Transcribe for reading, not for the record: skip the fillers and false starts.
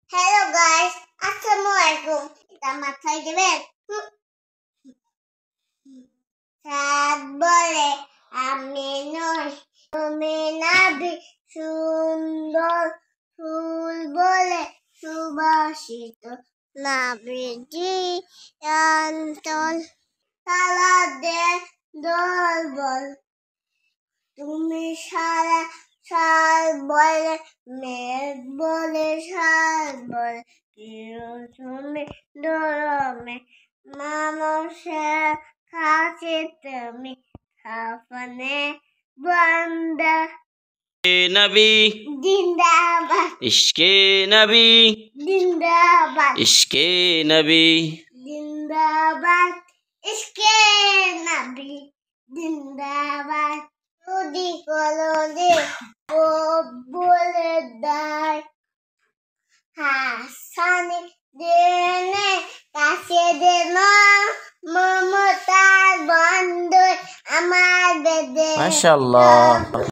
Hello guys, Assalamualaikum. Kita matai demen. Saat boleh aminoi, nabi sundor, sul boleh subasito, nabi ji yantol, salade dolbol, তুমি সারা সাল বলে মেঘ বলে সাল বলে তুমি দরমে মানুষের কাছে তুমি কাফনে বান্দা नबी जिंदाबाद इश्के नबी जिंदाबाद इश्के नबी जिंदाबाद इसके नबी जिंदाबाद Ludi kolodi o bole dai Hasani dene kasih dema memutar bandu amal bede माशाल्लाह।